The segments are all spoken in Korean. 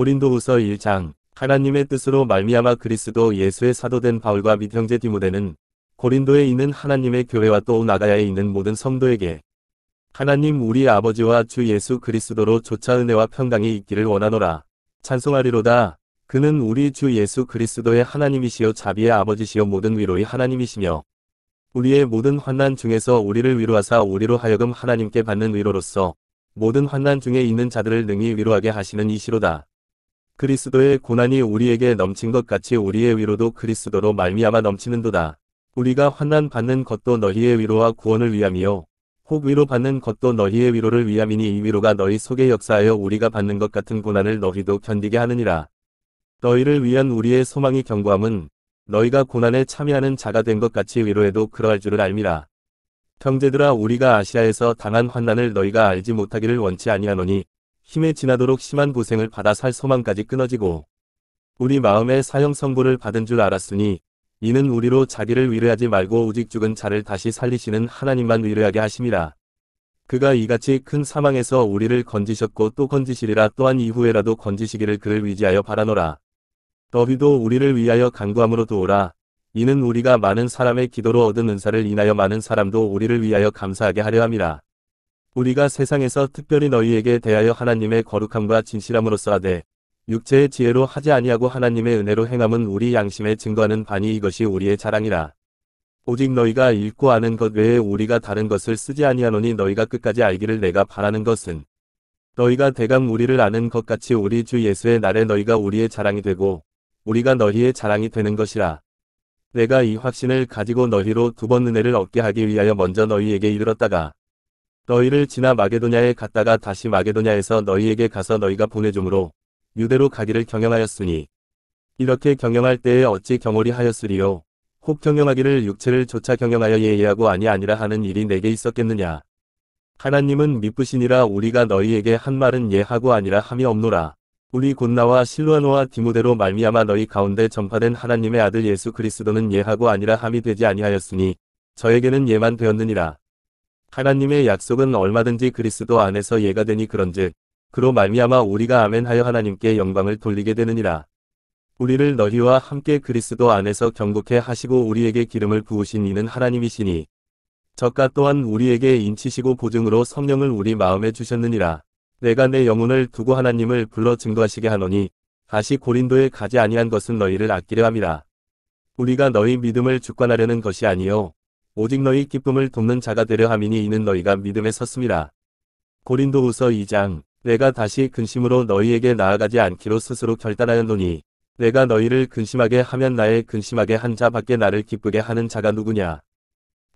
고린도후서 1장. 하나님의 뜻으로 말미암아 그리스도 예수의 사도된 바울과 및 형제 디모데는 고린도에 있는 하나님의 교회와 또 나가야에 있는 모든 성도에게 하나님 우리 아버지와 주 예수 그리스도로 조차 은혜와 평강이 있기를 원하노라. 찬송하리로다. 그는 우리 주 예수 그리스도의 하나님이시요 자비의 아버지시요 모든 위로의 하나님이시며 우리의 모든 환난 중에서 우리를 위로하사 우리로 하여금 하나님께 받는 위로로서 모든 환난 중에 있는 자들을 능히 위로하게 하시는 이시로다. 그리스도의 고난이 우리에게 넘친 것 같이 우리의 위로도 그리스도로 말미암아 넘치는도다. 우리가 환난 받는 것도 너희의 위로와 구원을 위함이요 혹 위로 받는 것도 너희의 위로를 위함이니 이 위로가 너희 속에 역사하여 우리가 받는 것 같은 고난을 너희도 견디게 하느니라. 너희를 위한 우리의 소망이 견고함은 너희가 고난에 참여하는 자가 된 것 같이 위로해도 그러할 줄을 알미라. 형제들아 우리가 아시아에서 당한 환난을 너희가 알지 못하기를 원치 아니하노니 힘에 지나도록 심한 고생을 받아 살 소망까지 끊어지고 우리 마음에 사형 선고를 받은 줄 알았으니 이는 우리로 자기를 위로하지 말고 오직 죽은 자를 다시 살리시는 하나님만 위로하게 하심이라. 그가 이같이 큰 사망에서 우리를 건지셨고 또 건지시리라. 또한 이후에라도 건지시기를 그를 위지하여 바라노라. 너희도 우리를 위하여 간구함으로 도오라. 이는 우리가 많은 사람의 기도로 얻은 은사를 인하여 많은 사람도 우리를 위하여 감사하게 하려 함이라. 우리가 세상에서 특별히 너희에게 대하여 하나님의 거룩함과 진실함으로써 하되 육체의 지혜로 하지 아니하고 하나님의 은혜로 행함은 우리 양심에 증거하는 바니 이것이 우리의 자랑이라. 오직 너희가 읽고 아는 것 외에 우리가 다른 것을 쓰지 아니하노니 너희가 끝까지 알기를 내가 바라는 것은 너희가 대강 우리를 아는 것 같이 우리 주 예수의 날에 너희가 우리의 자랑이 되고 우리가 너희의 자랑이 되는 것이라. 내가 이 확신을 가지고 너희로 두 번 은혜를 얻게 하기 위하여 먼저 너희에게 이르렀다가 너희를 지나 마게도냐에 갔다가 다시 마게도냐에서 너희에게 가서 너희가 보내줌으로 유대로 가기를 경영하였으니 이렇게 경영할 때에 어찌 경홀히 하였으리요. 혹 경영하기를 육체를 조차 경영하여 예의하고 아니라 하는 일이 내게 있었겠느냐. 하나님은 미쁘시니라. 우리가 너희에게 한 말은 예하고 아니라 함이 없노라. 우리 곧 나와 실루아노와 디모데로 말미암아 너희 가운데 전파된 하나님의 아들 예수 그리스도는 예하고 아니라 함이 되지 아니하였으니 저에게는 예만 되었느니라. 하나님의 약속은 얼마든지 그리스도 안에서 예가 되니 그런즉 그로 말미암아 우리가 아멘하여 하나님께 영광을 돌리게 되느니라. 우리를 너희와 함께 그리스도 안에서 경고케 하시고 우리에게 기름을 부으신 이는 하나님이시니 저가 또한 우리에게 인치시고 보증으로 성령을 우리 마음에 주셨느니라. 내가 내 영혼을 두고 하나님을 불러 증거하시게 하노니 다시 고린도에 가지 아니한 것은 너희를 아끼려 함이라. 우리가 너희 믿음을 주관하려는 것이 아니요 오직 너희 기쁨을 돕는 자가 되려 함이니 이는 너희가 믿음에 섰음이라. 고린도후서 2장. 내가 다시 근심으로 너희에게 나아가지 않기로 스스로 결단하였노니 내가 너희를 근심하게 하면 나의 근심하게 한 자 밖에 나를 기쁘게 하는 자가 누구냐.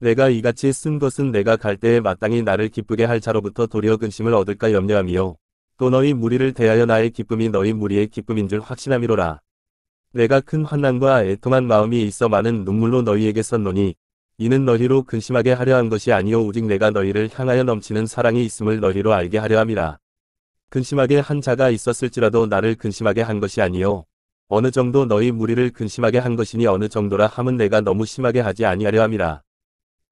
내가 이같이 쓴 것은 내가 갈 때에 마땅히 나를 기쁘게 할 자로부터 도리어 근심을 얻을까 염려함이요 또 너희 무리를 대하여 나의 기쁨이 너희 무리의 기쁨인 줄 확신함이로라. 내가 큰 환난과 애통한 마음이 있어 많은 눈물로 너희에게 썼노니 이는 너희로 근심하게 하려 한 것이 아니요 오직 내가 너희를 향하여 넘치는 사랑이 있음을 너희로 알게 하려 함이라. 근심하게 한 자가 있었을지라도 나를 근심하게 한 것이 아니요 어느 정도 너희 무리를 근심하게 한 것이니 어느 정도라 함은 내가 너무 심하게 하지 아니하려 함이라.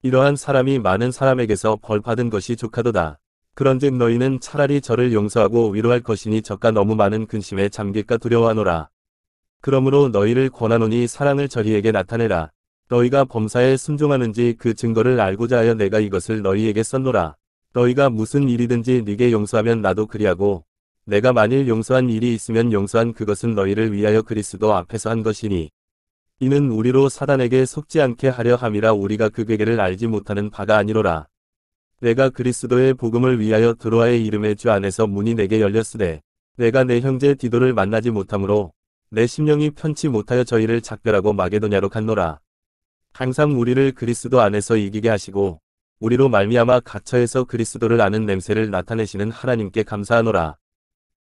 이러한 사람이 많은 사람에게서 벌받은 것이 족하도다. 그런즉 너희는 차라리 저를 용서하고 위로할 것이니 저가 너무 많은 근심에 잠길까 두려워하노라. 그러므로 너희를 권하노니 사랑을 저희에게 나타내라. 너희가 범사에 순종하는지 그 증거를 알고자 하여 내가 이것을 너희에게 썼노라. 너희가 무슨 일이든지 네게 용서하면 나도 그리하고 내가 만일 용서한 일이 있으면 용서한 그것은 너희를 위하여 그리스도 앞에서 한 것이니 이는 우리로 사단에게 속지 않게 하려 함이라. 우리가 그 괴계를 알지 못하는 바가 아니로라. 내가 그리스도의 복음을 위하여 드로아의 이름의 주 안에서 문이 내게 열렸으되 내가 내 형제 디도를 만나지 못하므로 내 심령이 편치 못하여 저희를 작별하고 마게도냐로 갔노라. 항상 우리를 그리스도 안에서 이기게 하시고 우리로 말미암아 갇혀에서 그리스도를 아는 냄새를 나타내시는 하나님께 감사하노라.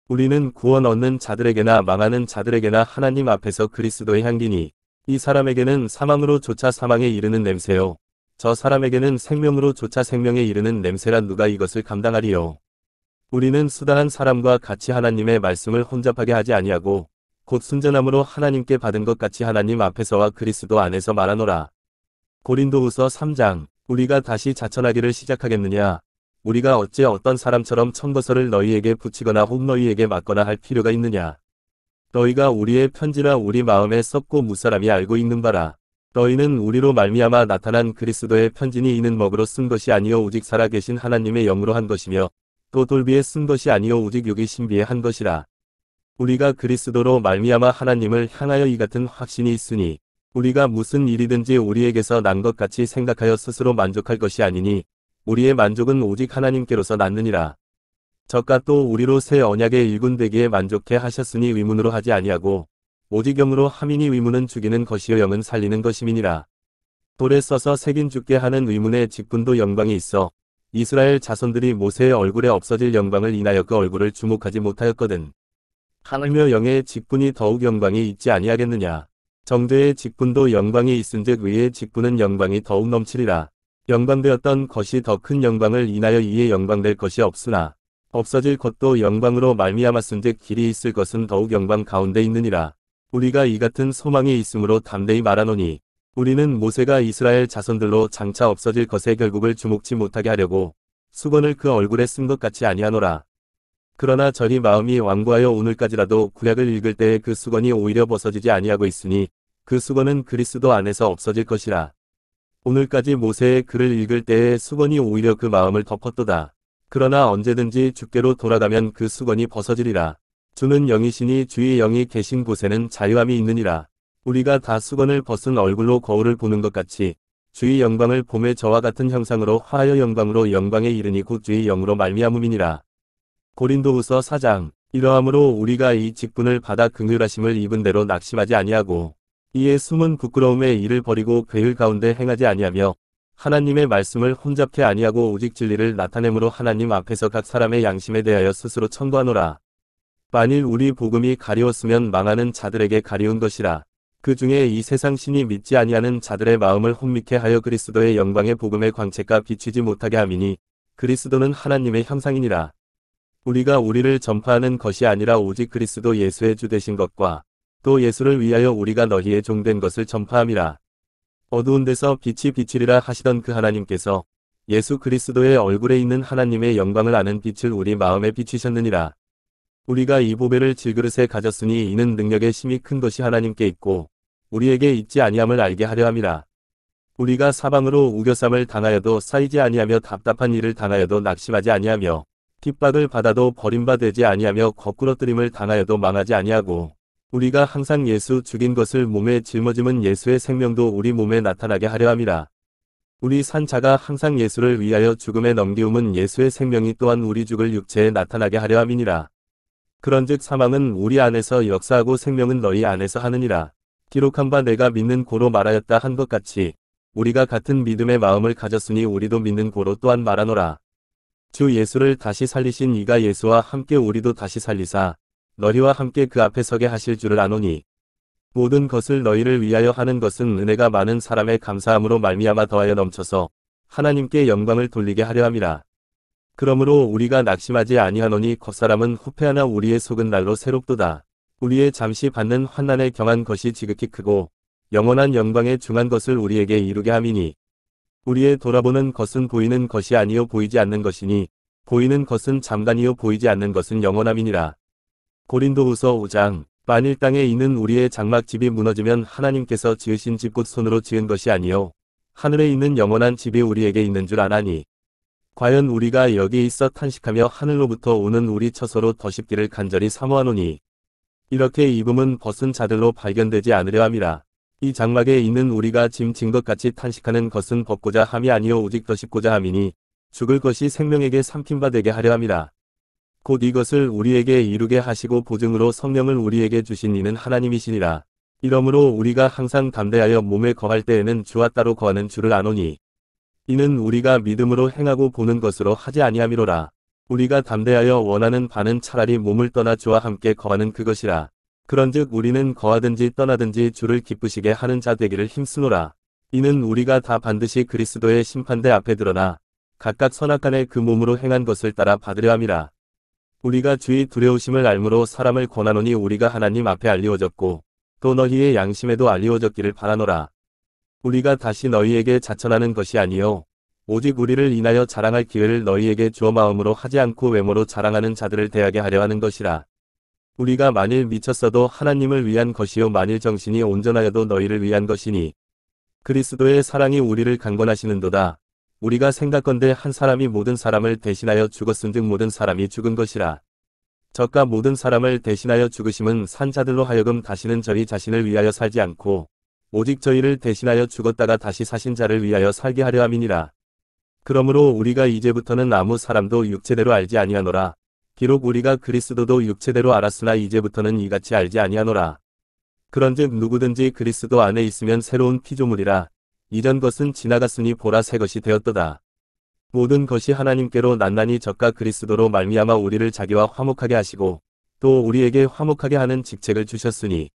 우리는 구원 얻는 자들에게나 망하는 자들에게나 하나님 앞에서 그리스도의 향기니 이 사람에게는 사망으로 조차 사망에 이르는 냄새요 저 사람에게는 생명으로 조차 생명에 이르는 냄새란 누가 이것을 감당하리요. 우리는 수다한 사람과 같이 하나님의 말씀을 혼잡하게 하지 아니하고 곧 순전함으로 하나님께 받은 것 같이 하나님 앞에서와 그리스도 안에서 말하노라. 고린도후서 3장. 우리가 다시 자천하기를 시작하겠느냐. 우리가 어째 어떤 사람처럼 천거설을 너희에게 붙이거나 혹 너희에게 맞거나 할 필요가 있느냐. 너희가 우리의 편지라 우리 마음에 썩고 무사람이 알고 있는 바라. 너희는 우리로 말미암아 나타난 그리스도의 편지니 이는 먹으로 쓴 것이 아니요 오직 살아계신 하나님의 영으로 한 것이며 또 돌비에 쓴 것이 아니요 오직 육이 신비에 한 것이라. 우리가 그리스도로 말미암아 하나님을 향하여 이 같은 확신이 있으니 우리가 무슨 일이든지 우리에게서 난 것 같이 생각하여 스스로 만족할 것이 아니니 우리의 만족은 오직 하나님께로서 났느니라. 저가 또 우리로 새 언약의 일군되기에 만족해 하셨으니 의문으로 하지 아니하고 오직 영으로 함이니 의문은 죽이는 것이요 영은 살리는 것임이니라. 돌에 써서 새긴 죽게 하는 의문의 직분도 영광이 있어 이스라엘 자손들이 모세의 얼굴에 없어질 영광을 인하여 그 얼굴을 주목하지 못하였거든. 하늘며 영의 직분이 더욱 영광이 있지 아니하겠느냐. 정죄의 직분도 영광이 있은즉 의의 직분은 영광이 더욱 넘치리라. 영광되었던 것이 더 큰 영광을 인하여 이에 영광될 것이 없으나 없어질 것도 영광으로 말미암았은즉 길이 있을 것은 더욱 영광 가운데 있느니라. 우리가 이 같은 소망이 있으므로 담대히 말하노니 우리는 모세가 이스라엘 자손들로 장차 없어질 것의 결국을 주목치 못하게 하려고 수건을 그 얼굴에 쓴 것 같이 아니하노라. 그러나 저희 마음이 완고하여 오늘까지라도 구약을 읽을 때에 그 수건이 오히려 벗어지지 아니하고 있으니 그 수건은 그리스도 안에서 없어질 것이라. 오늘까지 모세의 글을 읽을 때에 수건이 오히려 그 마음을 덮었도다. 그러나 언제든지 주께로 돌아가면 그 수건이 벗어지리라. 주는 영이시니 주의 영이 계신 곳에는 자유함이 있느니라. 우리가 다 수건을 벗은 얼굴로 거울을 보는 것 같이 주의 영광을 봄에 저와 같은 형상으로 화하여 영광으로 영광에 이르니 곧 주의 영으로 말미암음이니라. 고린도후서 4장. 이러함으로 우리가 이 직분을 받아 긍휼하심을 입은 대로 낙심하지 아니하고 이에 숨은 부끄러움의 일을 버리고 괴율 가운데 행하지 아니하며 하나님의 말씀을 혼잡케 아니하고 오직 진리를 나타내므로 하나님 앞에서 각 사람의 양심에 대하여 스스로 청구하노라. 만일 우리 복음이 가리웠으면 망하는 자들에게 가리운 것이라. 그 중에 이 세상 신이 믿지 아니하는 자들의 마음을 혼미케 하여 그리스도의 영광의 복음의 광채가 비치지 못하게 함이니 그리스도는 하나님의 형상이니라. 우리가 우리를 전파하는 것이 아니라 오직 그리스도 예수의 주 되신 것과 또 예수를 위하여 우리가 너희의 종된 것을 전파함이라. 어두운 데서 빛이 비치리라 하시던 그 하나님께서 예수 그리스도의 얼굴에 있는 하나님의 영광을 아는 빛을 우리 마음에 비추셨느니라. 우리가 이 보배를 질그릇에 가졌으니 이는 능력의 힘이 큰 것이 하나님께 있고 우리에게 있지 아니함을 알게 하려 함이라. 우리가 사방으로 우겨쌈을 당하여도 쌓이지 아니하며 답답한 일을 당하여도 낙심하지 아니하며 핍박을 받아도 버림받지 아니하며 거꾸러뜨림을 당하여도 망하지 아니하고 우리가 항상 예수 죽인 것을 몸에 짊어짐은 예수의 생명도 우리 몸에 나타나게 하려 함이라. 우리 산자가 항상 예수를 위하여 죽음에 넘기움은 예수의 생명이 또한 우리 죽을 육체에 나타나게 하려 함이니라. 그런즉 사망은 우리 안에서 역사하고 생명은 너희 안에서 하느니라. 기록한 바 내가 믿는 고로 말하였다 한 것 같이 우리가 같은 믿음의 마음을 가졌으니 우리도 믿는 고로 또한 말하노라. 주 예수를 다시 살리신 이가 예수와 함께 우리도 다시 살리사 너희와 함께 그 앞에 서게 하실 줄을 아노니 모든 것을 너희를 위하여 하는 것은 은혜가 많은 사람의 감사함으로 말미암아 더하여 넘쳐서 하나님께 영광을 돌리게 하려 함이라. 그러므로 우리가 낙심하지 아니하노니 겉사람은 후패하나 우리의 속은 날로 새롭도다. 우리의 잠시 받는 환난에 경한 것이 지극히 크고 영원한 영광에 중한 것을 우리에게 이루게 함이니 우리의 돌아보는 것은 보이는 것이 아니요 보이지 않는 것이니 보이는 것은 잠깐이요 보이지 않는 것은 영원함이니라. 고린도후서 5장. 만일 땅에 있는 우리의 장막집이 무너지면 하나님께서 지으신 집 곧 손으로 지은 것이 아니요 하늘에 있는 영원한 집이 우리에게 있는 줄 아나니 과연 우리가 여기 있어 탄식하며 하늘로부터 오는 우리 처소로 더 쉽기를 간절히 사모하노니 이렇게 입음은 벗은 자들로 발견되지 않으려 함이라. 이 장막에 있는 우리가 짐 진 것 같이 탄식하는 것은 벗고자 함이 아니요 오직 더 씹고자 함이니 죽을 것이 생명에게 삼킨 바 되게 하려 함이라. 곧 이것을 우리에게 이루게 하시고 보증으로 성령을 우리에게 주신 이는 하나님이시니라. 이러므로 우리가 항상 담대하여 몸에 거할 때에는 주와 따로 거하는 줄을 아노니 이는 우리가 믿음으로 행하고 보는 것으로 하지 아니함이로라. 우리가 담대하여 원하는 바는 차라리 몸을 떠나 주와 함께 거하는 그것이라. 그런즉 우리는 거하든지 떠나든지 주를 기쁘시게 하는 자 되기를 힘쓰노라. 이는 우리가 다 반드시 그리스도의 심판대 앞에 드러나 각각 선악간에 그 몸으로 행한 것을 따라 받으려 함이라. 우리가 주의 두려우심을 알므로 사람을 권하노니 우리가 하나님 앞에 알리워졌고 또 너희의 양심에도 알리워졌기를 바라노라. 우리가 다시 너희에게 자천하는 것이 아니요 오직 우리를 인하여 자랑할 기회를 너희에게 주어 마음으로 하지 않고 외모로 자랑하는 자들을 대하게 하려 하는 것이라. 우리가 만일 미쳤어도 하나님을 위한 것이요 만일 정신이 온전하여도 너희를 위한 것이니 그리스도의 사랑이 우리를 강권하시는도다. 우리가 생각건대 한 사람이 모든 사람을 대신하여 죽었은즉 모든 사람이 죽은 것이라. 저가 모든 사람을 대신하여 죽으심은 산 자들로 하여금 다시는 저희 자신을 위하여 살지 않고 오직 저희를 대신하여 죽었다가 다시 사신 자를 위하여 살게 하려 함이니라. 그러므로 우리가 이제부터는 아무 사람도 육체대로 알지 아니하노라. 비록 우리가 그리스도도 육체대로 알았으나 이제부터는 이같이 알지 아니하노라. 그런즉 누구든지 그리스도 안에 있으면 새로운 피조물이라. 이전 것은 지나갔으니 보라 새 것이 되었도다. 모든 것이 하나님께로 났나니 저가 그리스도로 말미암아 우리를 자기와 화목하게 하시고 또 우리에게 화목하게 하는 직책을 주셨으니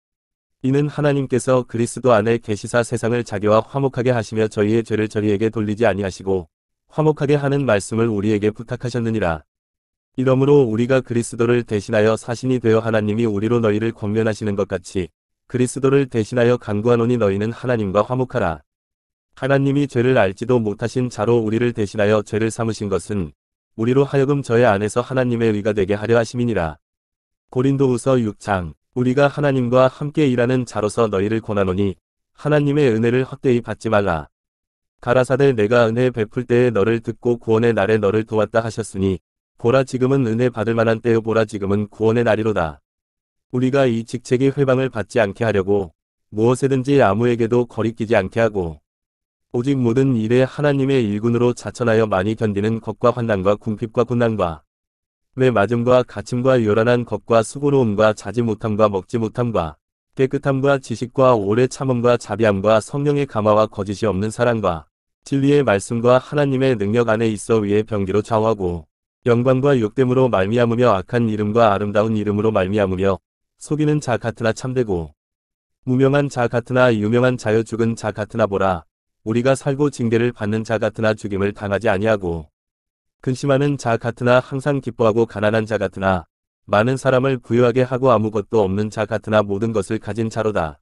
이는 하나님께서 그리스도 안에 계시사 세상을 자기와 화목하게 하시며 저희의 죄를 저희에게 돌리지 아니하시고 화목하게 하는 말씀을 우리에게 부탁하셨느니라. 이러므로 우리가 그리스도를 대신하여 사신이 되어 하나님이 우리로 너희를 권면하시는 것 같이 그리스도를 대신하여 간구하노니 너희는 하나님과 화목하라. 하나님이 죄를 알지도 못하신 자로 우리를 대신하여 죄를 삼으신 것은 우리로 하여금 저의 안에서 하나님의 의가 되게 하려 하심이니라. 고린도후서 6장. 우리가 하나님과 함께 일하는 자로서 너희를 권하노니 하나님의 은혜를 헛되이 받지 말라. 가라사대 내가 은혜 베풀 때에 너를 듣고 구원의 날에 너를 도왔다 하셨으니 보라 지금은 은혜 받을 만한 때요 보라 지금은 구원의 날이로다. 우리가 이 직책이 회방을 받지 않게 하려고 무엇에든지 아무에게도 거리끼지 않게 하고 오직 모든 일에 하나님의 일군으로 자천하여 많이 견디는 것과 환난과 궁핍과 고난과 매 맞음과 갇힘과 요란한 것과 수고로움과 자지 못함과 먹지 못함과 깨끗함과 지식과 오래 참음과 자비함과 성령의 감화와 거짓이 없는 사랑과 진리의 말씀과 하나님의 능력 안에 있어 위에 병기로 좌우하고 영광과 욕됨으로 말미암으며 악한 이름과 아름다운 이름으로 말미암으며 속이는 자 같으나 참되고 무명한 자 같으나 유명한 자여 죽은 자 같으나 보라 우리가 살고 징계를 받는 자 같으나 죽임을 당하지 아니하고 근심하는 자 같으나 항상 기뻐하고 가난한 자 같으나 많은 사람을 부유하게 하고 아무것도 없는 자 같으나 모든 것을 가진 자로다.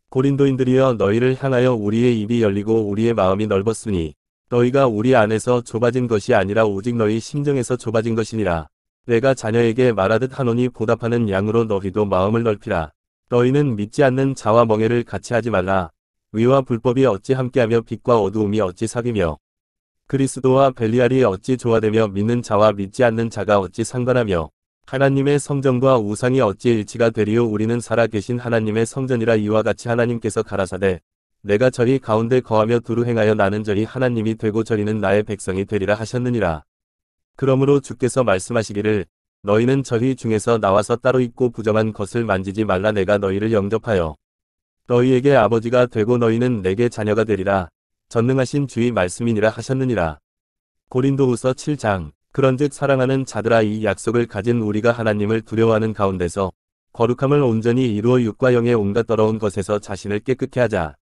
고린도인들이여 너희를 향하여 우리의 입이 열리고 우리의 마음이 넓었으니 너희가 우리 안에서 좁아진 것이 아니라 오직 너희 심정에서 좁아진 것이니라. 내가 자녀에게 말하듯 하노니 보답하는 양으로 너희도 마음을 넓히라. 너희는 믿지 않는 자와 멍에를 같이 하지 말라. 의와 불법이 어찌 함께하며 빛과 어두움이 어찌 사귀며 그리스도와 벨리알이 어찌 조화되며 믿는 자와 믿지 않는 자가 어찌 상관하며 하나님의 성전과 우상이 어찌 일치가 되리요 우리는 살아계신 하나님의 성전이라 이와 같이 하나님께서 가라사대 내가 저희 가운데 거하며 두루 행하여 나는 저희 하나님이 되고 저희는 나의 백성이 되리라 하셨느니라. 그러므로 주께서 말씀하시기를 너희는 저희 중에서 나와서 따로 있고 부정한 것을 만지지 말라 내가 너희를 영접하여 너희에게 아버지가 되고 너희는 내게 자녀가 되리라. 전능하신 주의 말씀이니라 하셨느니라. 고린도후서 7장. 그런즉 사랑하는 자들아 이 약속을 가진 우리가 하나님을 두려워하는 가운데서 거룩함을 온전히 이루어 육과 영의 온갖 더러운 것에서 자신을 깨끗게 하자.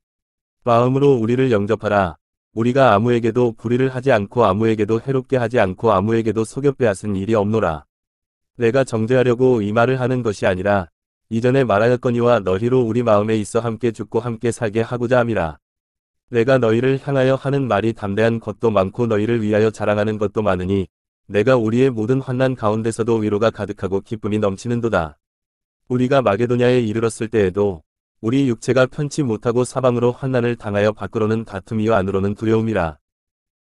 마음으로 우리를 영접하라. 우리가 아무에게도 불의를 하지 않고 아무에게도 해롭게 하지 않고 아무에게도 속여 빼앗은 일이 없노라. 내가 정죄하려고 이 말을 하는 것이 아니라 이전에 말하였거니와 너희로 우리 마음에 있어 함께 죽고 함께 살게 하고자 함이라. 내가 너희를 향하여 하는 말이 담대한 것도 많고 너희를 위하여 자랑하는 것도 많으니 내가 우리의 모든 환난 가운데서도 위로가 가득하고 기쁨이 넘치는도다. 우리가 마게도냐에 이르렀을 때에도 우리 육체가 편치 못하고 사방으로 환난을 당하여 밖으로는 다툼이요 안으로는 두려움이라.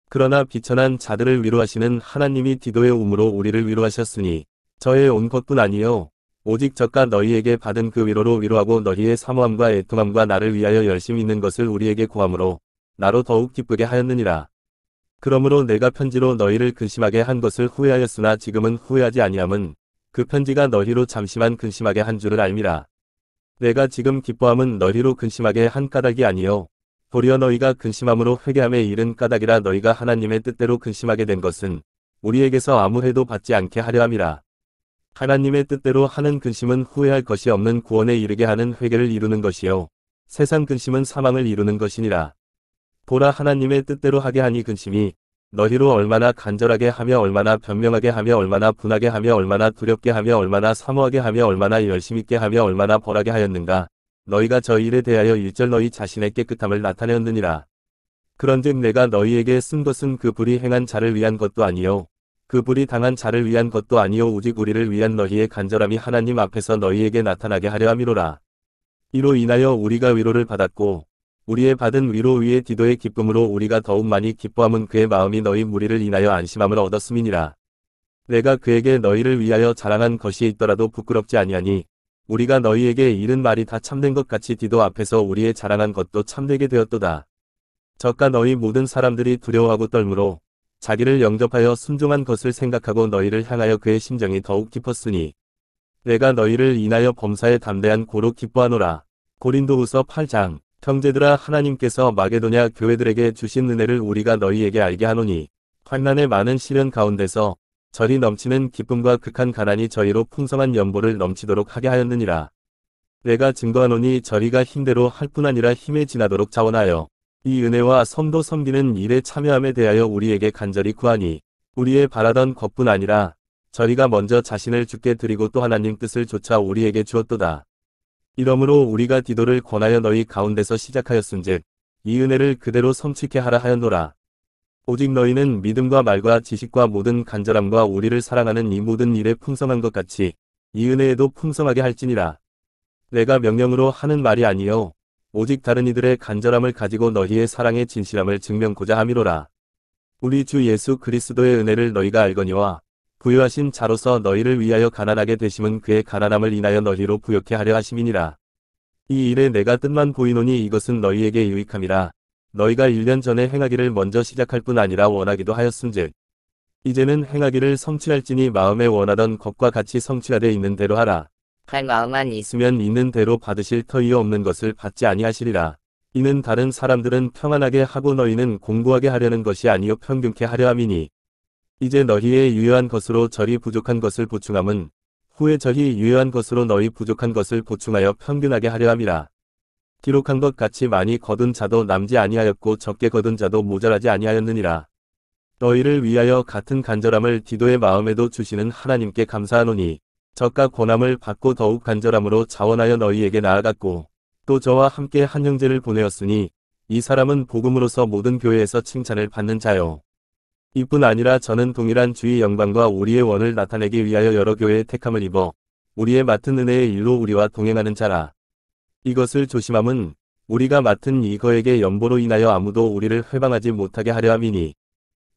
그러나 비천한 자들을 위로하시는 하나님이 디도의 우물로 우리를 위로하셨으니 저의 온 것뿐 아니요 오직 저가 너희에게 받은 그 위로로 위로하고 너희의 사모함과 애통함과 나를 위하여 열심히 있는 것을 우리에게 구함으로 나로 더욱 기쁘게 하였느니라. 그러므로 내가 편지로 너희를 근심하게 한 것을 후회하였으나 지금은 후회하지 아니함은 그 편지가 너희로 잠시만 근심하게 한 줄을 알미라. 내가 지금 기뻐함은 너희로 근심하게 한 까닭이 아니요 도리어 너희가 근심함으로 회개함에 이른 까닭이라. 너희가 하나님의 뜻대로 근심하게 된 것은 우리에게서 아무 해도 받지 않게 하려 함이라. 하나님의 뜻대로 하는 근심은 후회할 것이 없는 구원에 이르게 하는 회개를 이루는 것이요 세상 근심은 사망을 이루는 것이니라. 보라 하나님의 뜻대로 하게 하니 근심이 너희로 얼마나 간절하게 하며 얼마나 변명하게 하며 얼마나 분하게 하며 얼마나 두렵게 하며 얼마나 사모하게 하며 얼마나 열심 있게 하며 얼마나 벌하게 하였는가. 너희가 저 일에 대하여 일절 너희 자신의 깨끗함을 나타내었느니라. 그런즉 내가 너희에게 쓴 것은 그 불이 행한 자를 위한 것도 아니요 그 불이 당한 자를 위한 것도 아니요 오직 우리를 위한 너희의 간절함이 하나님 앞에서 너희에게 나타나게 하려 함이로라. 이로 인하여 우리가 위로를 받았고 우리의 받은 위로 위에 디도의 기쁨으로 우리가 더욱 많이 기뻐함은 그의 마음이 너희 무리를 인하여 안심함을 얻었음이니라. 내가 그에게 너희를 위하여 자랑한 것이 있더라도 부끄럽지 아니하니 우리가 너희에게 이른 말이 다 참된 것 같이 디도 앞에서 우리의 자랑한 것도 참되게 되었도다. 저가 너희 모든 사람들이 두려워하고 떨므로 자기를 영접하여 순종한 것을 생각하고 너희를 향하여 그의 심정이 더욱 깊었으니 내가 너희를 인하여 범사에 담대한 고로 기뻐하노라. 고린도후서 8장. 형제들아, 하나님께서 마게도냐 교회들에게 주신 은혜를 우리가 너희에게 알게 하노니 환난의 많은 시련 가운데서 절이 넘치는 기쁨과 극한 가난이 저희로 풍성한 연보를 넘치도록 하게 하였느니라. 내가 증거하노니 저희가 힘대로 할 뿐 아니라 힘에 지나도록 자원하여 이 은혜와 성도 섬기는 일에 참여함에 대하여 우리에게 간절히 구하니 우리의 바라던 것뿐 아니라 저희가 먼저 자신을 주께 드리고 또 하나님 뜻을 좇아 우리에게 주었도다. 이러므로 우리가 디도를 권하여 너희 가운데서 시작하였은즉 이 은혜를 그대로 성취케 하라 하였노라. 오직 너희는 믿음과 말과 지식과 모든 간절함과 우리를 사랑하는 이 모든 일에 풍성한 것 같이 이 은혜에도 풍성하게 할지니라. 내가 명령으로 하는 말이 아니요 오직 다른 이들의 간절함을 가지고 너희의 사랑의 진실함을 증명고자 함이로라. 우리 주 예수 그리스도의 은혜를 너희가 알거니와 부유하신 자로서 너희를 위하여 가난하게 되심은 그의 가난함을 인하여 너희로 부욕케 하려 하심이니라. 이 일에 내가 뜻만 보이노니 이것은 너희에게 유익함이라. 너희가 1년 전에 행하기를 먼저 시작할 뿐 아니라 원하기도 하였음즉 이제는 행하기를 성취할지니 마음에 원하던 것과 같이 성취하되 있는 대로 하라. 할 마음만 있으면 있는 대로 받으실 터이요 없는 것을 받지 아니하시리라. 이는 다른 사람들은 평안하게 하고 너희는 공고하게 하려는 것이 아니요 평균케 하려 함이니 이제 너희의 유효한 것으로 저리 부족한 것을 보충함은 후에 저희 유효한 것으로 너희 부족한 것을 보충하여 평균하게 하려 함이라. 기록한 것 같이 많이 거둔 자도 남지 아니하였고 적게 거둔 자도 모자라지 아니하였느니라. 너희를 위하여 같은 간절함을 디도의 마음에도 주시는 하나님께 감사하노니 저가 권함을 받고 더욱 간절함으로 자원하여 너희에게 나아갔고 또 저와 함께 한 형제를 보내었으니 이 사람은 복음으로서 모든 교회에서 칭찬을 받는 자요. 이뿐 아니라 저는 동일한 주의 영광과 우리의 원을 나타내기 위하여 여러 교회의 택함을 입어 우리의 맡은 은혜의 일로 우리와 동행하는 자라. 이것을 조심함은 우리가 맡은 이거에게 연보로 인하여 아무도 우리를 회방하지 못하게 하려 함이니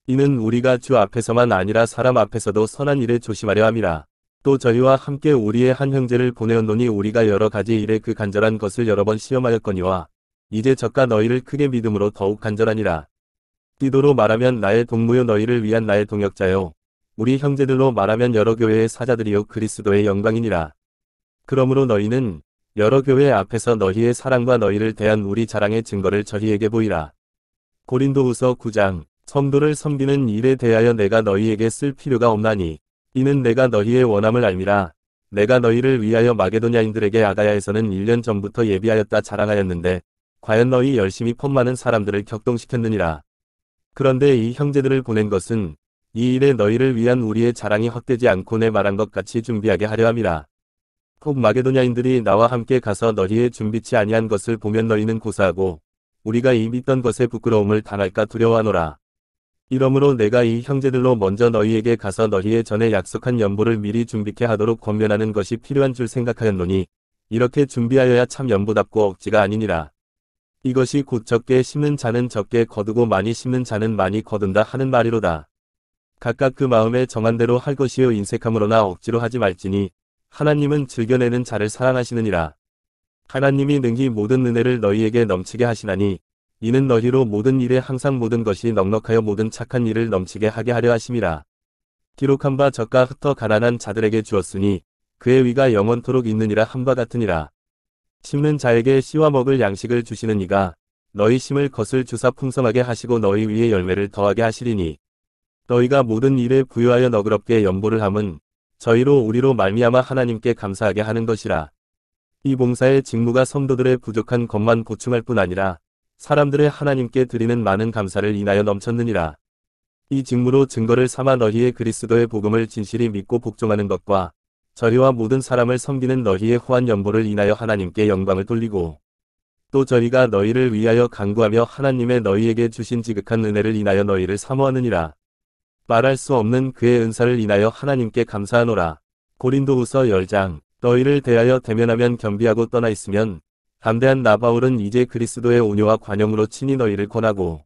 이는 우리가 주 앞에서만 아니라 사람 앞에서도 선한 일에 조심하려 함이라. 또 저희와 함께 우리의 한 형제를 보내었노니 우리가 여러 가지 일에 그 간절한 것을 여러 번 시험하였거니와 이제 저가 너희를 크게 믿음으로 더욱 간절하니라. 디도로 말하면 나의 동무요 너희를 위한 나의 동역자요 우리 형제들로 말하면 여러 교회의 사자들이요 그리스도의 영광이니라. 그러므로 너희는 여러 교회 앞에서 너희의 사랑과 너희를 대한 우리 자랑의 증거를 저희에게 보이라. 고린도후서 9장. 성도를 섬기는 일에 대하여 내가 너희에게 쓸 필요가 없나니 이는 내가 너희의 원함을 알미라. 내가 너희를 위하여 마게도냐인들에게 아가야에서는 1년 전부터 예비하였다 자랑하였는데 과연 너희 열심히 폼 많은 사람들을 격동시켰느니라. 그런데 이 형제들을 보낸 것은 이 일에 너희를 위한 우리의 자랑이 헛되지 않고 내 말한 것 같이 준비하게 하려 함이라. 혹 마게도냐인들이 나와 함께 가서 너희의 준비치 아니한 것을 보면 너희는 고사하고 우리가 이 믿던 것에 부끄러움을 당할까 두려워하노라. 이러므로 내가 이 형제들로 먼저 너희에게 가서 너희의 전에 약속한 연보를 미리 준비케 하도록 권면하는 것이 필요한 줄 생각하였노니 이렇게 준비하여야 참 연보답고 억지가 아니니라. 이것이 곧 적게 심는 자는 적게 거두고 많이 심는 자는 많이 거둔다 하는 말이로다. 각각 그 마음에 정한 대로 할 것이요 인색함으로나 억지로 하지 말지니 하나님은 즐겨내는 자를 사랑하시느니라. 하나님이 능히 모든 은혜를 너희에게 넘치게 하시나니 이는 너희로 모든 일에 항상 모든 것이 넉넉하여 모든 착한 일을 넘치게 하게 하려 하심이라. 기록한 바 저가 흩어 가난한 자들에게 주었으니 그의 위가 영원토록 있느니라 함과 같으니라. 심는 자에게 씨와 먹을 양식을 주시는 이가 너희 심을 것을 주사 풍성하게 하시고 너희 위에 열매를 더하게 하시리니 너희가 모든 일에 부유하여 너그럽게 연보를 함은 저희로 우리로 말미암아 하나님께 감사하게 하는 것이라. 이 봉사의 직무가 성도들의 부족한 것만 보충할 뿐 아니라 사람들의 하나님께 드리는 많은 감사를 인하여 넘쳤느니라. 이 직무로 증거를 삼아 너희의 그리스도의 복음을 진실히 믿고 복종하는 것과 저희와 모든 사람을 섬기는 너희의 후한 연보를 인하여 하나님께 영광을 돌리고 또 저희가 너희를 위하여 간구하며 하나님의 너희에게 주신 지극한 은혜를 인하여 너희를 사모하느니라. 말할 수 없는 그의 은사를 인하여 하나님께 감사하노라. 고린도후서 10장. 너희를 대하여 대면하면 겸비하고 떠나 있으면 담대한 나 바울은 이제 그리스도의 온유와 관용으로 친히 너희를 권하고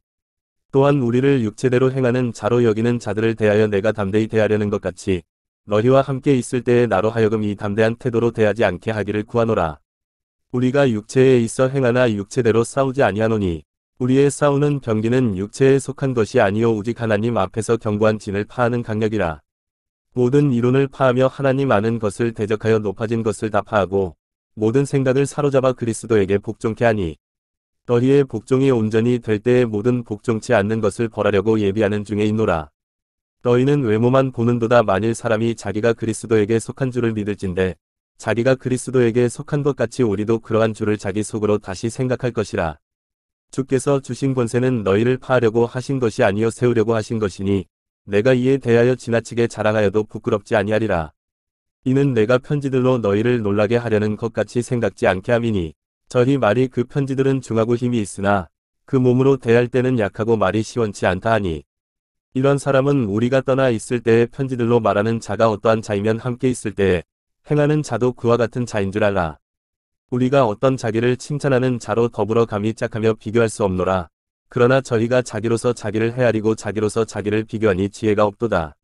또한 우리를 육체대로 행하는 자로 여기는 자들을 대하여 내가 담대히 대하려는 것 같이 너희와 함께 있을 때에 나로 하여금 이 담대한 태도로 대하지 않게 하기를 구하노라. 우리가 육체에 있어 행하나 육체대로 싸우지 아니하노니 우리의 싸우는 병기는 육체에 속한 것이 아니요 오직 하나님 앞에서 견고한 진을 파하는 강력이라. 모든 이론을 파하며 하나님 아는 것을 대적하여 높아진 것을 다 파하고 모든 생각을 사로잡아 그리스도에게 복종케 하니 너희의 복종이 온전히 될 때에 모든 복종치 않는 것을 벌하려고 예비하는 중에 있노라. 너희는 외모만 보는도다. 만일 사람이 자기가 그리스도에게 속한 줄을 믿을진대 자기가 그리스도에게 속한 것 같이 우리도 그러한 줄을 자기 속으로 다시 생각할 것이라. 주께서 주신 권세는 너희를 파하려고 하신 것이 아니요 세우려고 하신 것이니 내가 이에 대하여 지나치게 자랑하여도 부끄럽지 아니하리라. 이는 내가 편지들로 너희를 놀라게 하려는 것 같이 생각지 않게 함이니 저희 말이 그 편지들은 중하고 힘이 있으나 그 몸으로 대할 때는 약하고 말이 시원치 않다 하니 이런 사람은 우리가 떠나 있을 때에 편지들로 말하는 자가 어떠한 자이면 함께 있을 때에 행하는 자도 그와 같은 자인 줄 알라. 우리가 어떤 자기를 칭찬하는 자로 더불어 감히 짝하며 비교할 수 없노라. 그러나 저희가 자기로서 자기를 헤아리고 자기로서 자기를 비교하니 지혜가 없도다.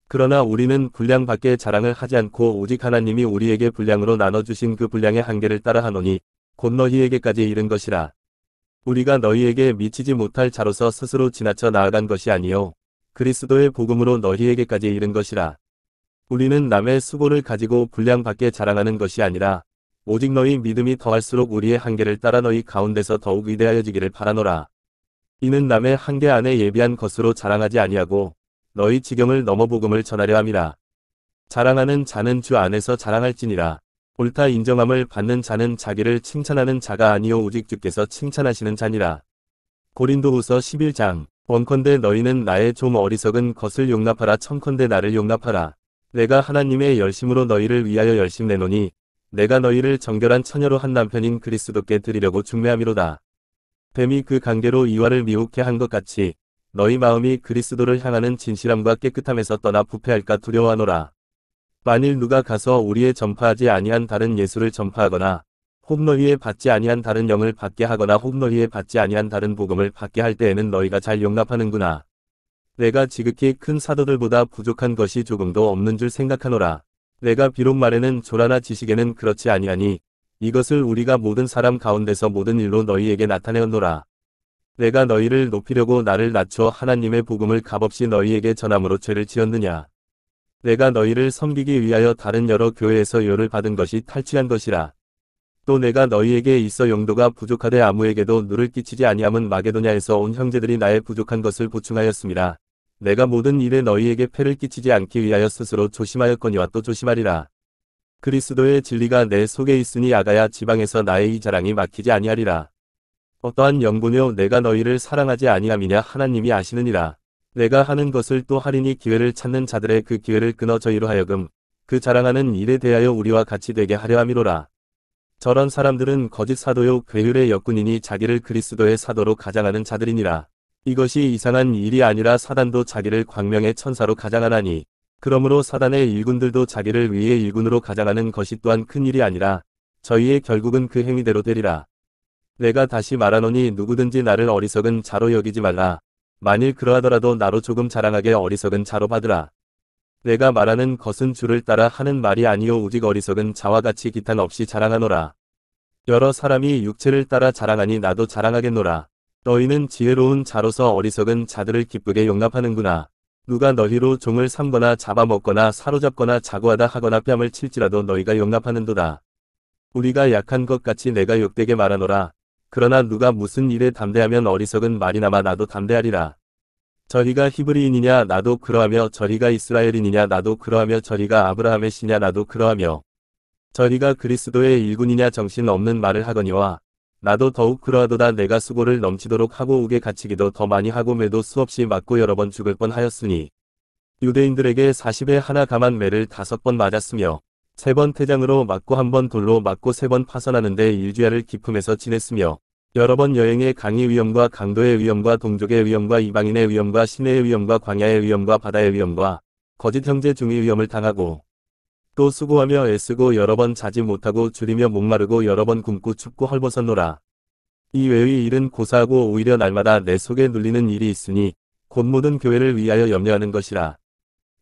그러나 우리는 분량밖에 자랑을 하지 않고 오직 하나님이 우리에게 분량으로 나눠주신 그 분량의 한계를 따라 하노니 곧 너희에게까지 이른 것이라. 우리가 너희에게 미치지 못할 자로서 스스로 지나쳐 나아간 것이 아니요 그리스도의 복음으로 너희에게까지 이른 것이라. 우리는 남의 수고를 가지고 분량밖에 자랑하는 것이 아니라 오직 너희 믿음이 더할수록 우리의 한계를 따라 너희 가운데서 더욱 위대하여지기를 바라노라. 이는 남의 한계 안에 예비한 것으로 자랑하지 아니하고 너희 지경을 넘어 복음을 전하려 함이라. 자랑하는 자는 주 안에서 자랑할지니라. 옳다 인정함을 받는 자는 자기를 칭찬하는 자가 아니요 오직 주께서 칭찬하시는 자니라. 고린도후서 11장. 원컨대 너희는 나의 좀 어리석은 것을 용납하라. 청컨대 나를 용납하라. 내가 하나님의 열심으로 너희를 위하여 열심 내노니 내가 너희를 정결한 처녀로 한 남편인 그리스도께 드리려고 중매함이로다. 뱀이 그 관계로 이와를 미혹해 한 것 같이 너희 마음이 그리스도를 향하는 진실함과 깨끗함에서 떠나 부패할까 두려워하노라. 만일 누가 가서 우리의 전파하지 아니한 다른 예수를 전파하거나 혹 너희의 받지 아니한 다른 영을 받게 하거나 혹 너희의 받지 아니한 다른 복음을 받게 할 때에는 너희가 잘 용납하는구나. 내가 지극히 큰 사도들보다 부족한 것이 조금도 없는 줄 생각하노라. 내가 비록 말에는 조라나 지식에는 그렇지 아니하니 이것을 우리가 모든 사람 가운데서 모든 일로 너희에게 나타내었노라. 내가 너희를 높이려고 나를 낮춰 하나님의 복음을 값없이 너희에게 전함으로 죄를 지었느냐. 내가 너희를 섬기기 위하여 다른 여러 교회에서 요를 받은 것이 탈취한 것이라. 또 내가 너희에게 있어 용도가 부족하되 아무에게도 누를 끼치지 아니함은 마게도냐에서 온 형제들이 나의 부족한 것을 보충하였음이라. 내가 모든 일에 너희에게 폐를 끼치지 않기 위하여 스스로 조심하였거니와 또 조심하리라. 그리스도의 진리가 내 속에 있으니 아가야 지방에서 나의 이 자랑이 막히지 아니하리라. 어떠한 영분요 내가 너희를 사랑하지 아니함이냐 하나님이 아시느니라. 내가 하는 것을 또 하리니 기회를 찾는 자들의 그 기회를 끊어 저희로 하여금 그 자랑하는 일에 대하여 우리와 같이 되게 하려 함이로라. 저런 사람들은 거짓 사도요 괴율의 역군이니 자기를 그리스도의 사도로 가장하는 자들이니라. 이것이 이상한 일이 아니라 사단도 자기를 광명의 천사로 가장하나니 그러므로 사단의 일군들도 자기를 위의 일군으로 가장하는 것이 또한 큰 일이 아니라 저희의 결국은 그 행위대로 되리라. 내가 다시 말하노니 누구든지 나를 어리석은 자로 여기지 말라. 만일 그러하더라도 나로 조금 자랑하게 어리석은 자로 받으라. 내가 말하는 것은 주를 따라 하는 말이 아니요 오직 어리석은 자와 같이 기탄 없이 자랑하노라. 여러 사람이 육체를 따라 자랑하니 나도 자랑하겠노라. 너희는 지혜로운 자로서 어리석은 자들을 기쁘게 용납하는구나. 누가 너희로 종을 삼거나 잡아먹거나 사로잡거나 자고하다 하거나 뺨을 칠지라도 너희가 용납하는도다. 우리가 약한 것 같이 내가 욕되게 말하노라. 그러나 누가 무슨 일에 담대하면 어리석은 말이나마 나도 담대하리라. 저희가 히브리인이냐 나도 그러하며 저희가 이스라엘인이냐 나도 그러하며 저희가 아브라함의 씨냐 나도 그러하며 저희가 그리스도의 일군이냐 정신 없는 말을 하거니와 나도 더욱 그러하도다. 내가 수고를 넘치도록 하고 옥에 갇히기도 더 많이 하고 매도 수없이 맞고 여러 번 죽을 뻔하였으니 유대인들에게 40에 하나 감한 매를 5번 맞았으며 3번 태장으로 맞고 1번 돌로 맞고 3번 파선하는데 일주야를 기품에서 지냈으며 여러 번 여행의 강의 위험과 강도의 위험과 동족의 위험과 이방인의 위험과 시내의 위험과 광야의 위험과 바다의 위험과 거짓 형제 중의 위험을 당하고 또 수고하며 애쓰고 여러 번 자지 못하고 줄이며 목마르고 여러 번 굶고 춥고 헐벗었노라. 이 외의 일은 고사하고 오히려 날마다 내 속에 눌리는 일이 있으니 곧 모든 교회를 위하여 염려하는 것이라.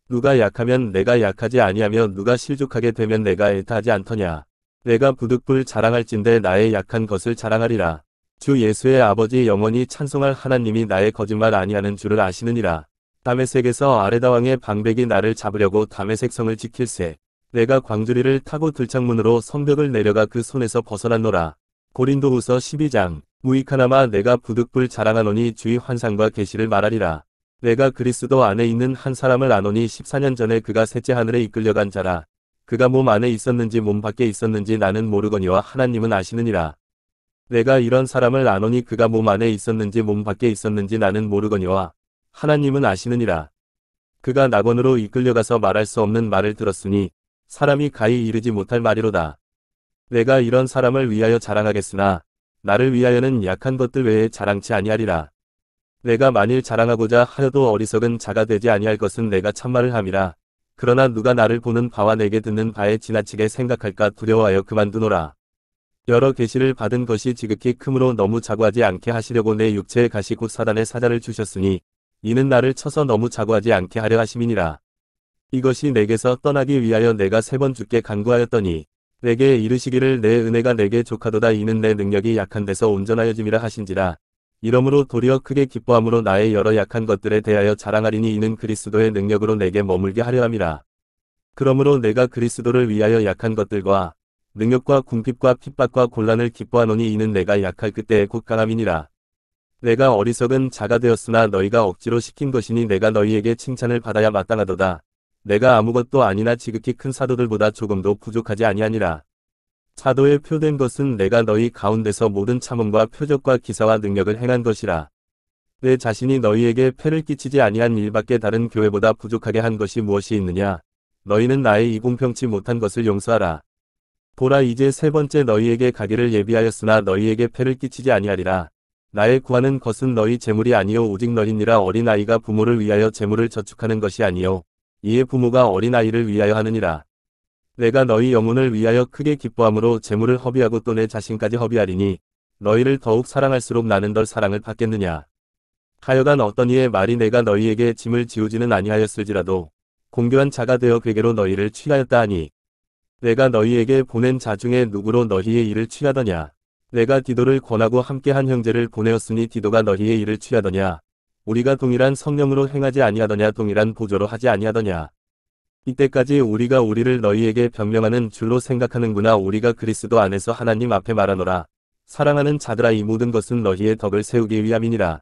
누가 약하면 내가 약하지 아니하며 누가 실족하게 되면 내가 애타하지 않더냐. 내가 부득불 자랑할진대 나의 약한 것을 자랑하리라. 주 예수의 아버지 영원히 찬송할 하나님이 나의 거짓말 아니하는 줄을 아시느니라. 다메섹에서 아레다 왕의 방백이 나를 잡으려고 다메섹 성을 지킬세. 내가 광주리를 타고 들창문으로 성벽을 내려가 그 손에서 벗어났노라. 고린도후서 12장. 무익하나마 내가 부득불 자랑하노니 주의 환상과 계시를 말하리라. 내가 그리스도 안에 있는 한 사람을 아노니 14년 전에 그가 셋째 하늘에 이끌려간 자라. 그가 몸 안에 있었는지 몸 밖에 있었는지 나는 모르거니와 하나님은 아시느니라. 내가 이런 사람을 아노니 그가 몸 안에 있었는지 몸 밖에 있었는지 나는 모르거니와 하나님은 아시느니라. 그가 낙원으로 이끌려가서 말할 수 없는 말을 들었으니 사람이 가히 이르지 못할 말이로다. 내가 이런 사람을 위하여 자랑하겠으나 나를 위하여는 약한 것들 외에 자랑치 아니하리라. 내가 만일 자랑하고자 하여도 어리석은 자가 되지 아니할 것은 내가 참말을 함이라. 그러나 누가 나를 보는 바와 내게 듣는 바에 지나치게 생각할까 두려워하여 그만두노라. 여러 계시를 받은 것이 지극히 크므로 너무 자고하지 않게 하시려고 내 육체의 가시 곧 사단의 사자를 주셨으니 이는 나를 쳐서 너무 자고하지 않게 하려 하심이니라. 이것이 내게서 떠나기 위하여 내가 3번 주께 간구하였더니 내게 이르시기를 내 은혜가 내게 족하도다. 이는 내 능력이 약한 데서 온전하여짐이라 하신지라. 이러므로 도리어 크게 기뻐함으로 나의 여러 약한 것들에 대하여 자랑하리니 이는 그리스도의 능력으로 내게 머물게 하려 함이라. 그러므로 내가 그리스도를 위하여 약한 것들과 능력과 궁핍과 핍박과 곤란을 기뻐하노니 이는 내가 약할 그때의 곧 강함이니라. 내가 어리석은 자가 되었으나 너희가 억지로 시킨 것이니 내가 너희에게 칭찬을 받아야 마땅하도다. 내가 아무것도 아니나 지극히 큰 사도들보다 조금도 부족하지 아니하니라. 사도에 표된 것은 내가 너희 가운데서 모든 참음과 표적과 기사와 능력을 행한 것이라. 내 자신이 너희에게 폐를 끼치지 아니한 일밖에 다른 교회보다 부족하게 한 것이 무엇이 있느냐. 너희는 나의 이 공평치 못한 것을 용서하라. 보라 이제 3번째 너희에게 가기를 예비하였으나 너희에게 폐를 끼치지 아니하리라. 나의 구하는 것은 너희 재물이 아니요 오직 너희니라. 어린아이가 부모를 위하여 재물을 저축하는 것이 아니요 이에 부모가 어린아이를 위하여 하느니라. 내가 너희 영혼을 위하여 크게 기뻐함으로 재물을 허비하고 또 내 자신까지 허비하리니 너희를 더욱 사랑할수록 나는 덜 사랑을 받겠느냐. 하여간 어떤 이의 말이 내가 너희에게 짐을 지우지는 아니하였을지라도 공교한 자가 되어 괴계로 너희를 취하였다 하니 내가 너희에게 보낸 자 중에 누구로 너희의 일을 취하더냐. 내가 디도를 권하고 함께한 형제를 보내었으니 디도가 너희의 일을 취하더냐. 우리가 동일한 성령으로 행하지 아니하더냐. 동일한 보조로 하지 아니하더냐. 이때까지 우리가 우리를 너희에게 변명하는 줄로 생각하는구나. 우리가 그리스도 안에서 하나님 앞에 말하노라. 사랑하는 자들아 이 모든 것은 너희의 덕을 세우기 위함이니라.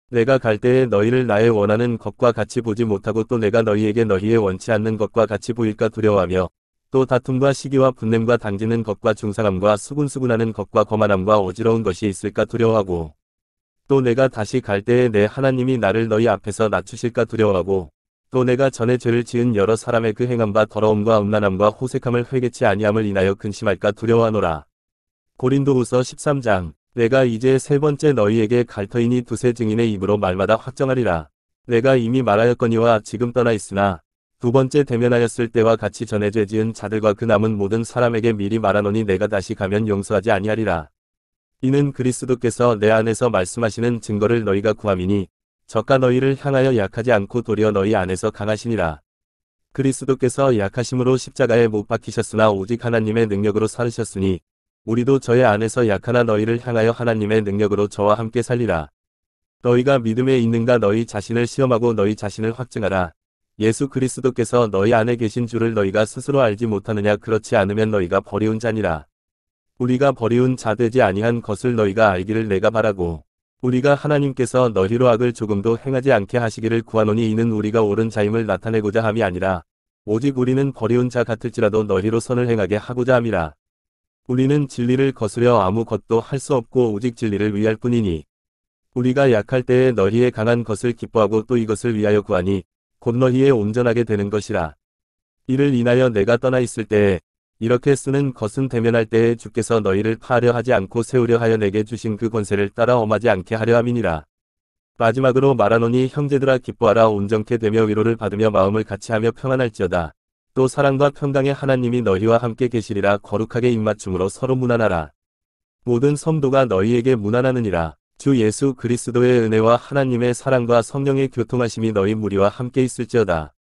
내가 갈 때에 너희를 나의 원하는 것과 같이 보지 못하고 또 내가 너희에게 너희의 원치 않는 것과 같이 보일까 두려워하며 또 다툼과 시기와 분냄과 당지는 것과 중상함과 수군수군하는 것과 거만함과 어지러운 것이 있을까 두려워하고 또 내가 다시 갈 때에 내 하나님이 나를 너희 앞에서 낮추실까 두려워하고 또 내가 전에 죄를 지은 여러 사람의 그 행함과 더러움과 음란함과 호색함을 회개치 아니함을 인하여 근심할까 두려워하노라. 고린도후서 13장. 내가 이제 3번째 너희에게 갈 터이니 두세 증인의 입으로 말마다 확정하리라. 내가 이미 말하였거니와 지금 떠나 있으나 2번째 대면하였을 때와 같이 전에 죄 지은 자들과 그 남은 모든 사람에게 미리 말하노니 내가 다시 가면 용서하지 아니하리라. 이는 그리스도께서 내 안에서 말씀하시는 증거를 너희가 구함이니 저가 너희를 향하여 약하지 않고 도리어 너희 안에서 강하시니라. 그리스도께서 약하심으로 십자가에 못 박히셨으나 오직 하나님의 능력으로 살으셨으니 우리도 저의 안에서 약하나 너희를 향하여 하나님의 능력으로 저와 함께 살리라. 너희가 믿음에 있는가 너희 자신을 시험하고 너희 자신을 확증하라. 예수 그리스도께서 너희 안에 계신 줄을 너희가 스스로 알지 못하느냐. 그렇지 않으면 너희가 버리운 자니라. 우리가 버리운 자 되지 아니한 것을 너희가 알기를 내가 바라고 우리가 하나님께서 너희로 악을 조금도 행하지 않게 하시기를 구하노니 이는 우리가 옳은 자임을 나타내고자 함이 아니라 오직 우리는 버리운 자 같을지라도 너희로 선을 행하게 하고자 함이라. 우리는 진리를 거스려 아무것도 할 수 없고 오직 진리를 위할 뿐이니 우리가 약할 때에 너희의 강한 것을 기뻐하고 또 이것을 위하여 구하니 곧 너희의 온전하게 되는 것이라. 이를 인하여 내가 떠나 있을 때에 이렇게 쓰는 것은 대면할 때에 주께서 너희를 파하려 하지 않고 세우려 하여 내게 주신 그 권세를 따라 엄하지 않게 하려 함이니라. 마지막으로 말하노니 형제들아 기뻐하라 온전케 되며 위로를 받으며 마음을 같이하며 평안할지어다. 또 사랑과 평강의 하나님이 너희와 함께 계시리라. 거룩하게 입맞춤으로 서로 문안하라. 모든 성도가 너희에게 문안하느니라. 주 예수 그리스도의 은혜와 하나님의 사랑과 성령의 교통하심이 너희 무리와 함께 있을지어다.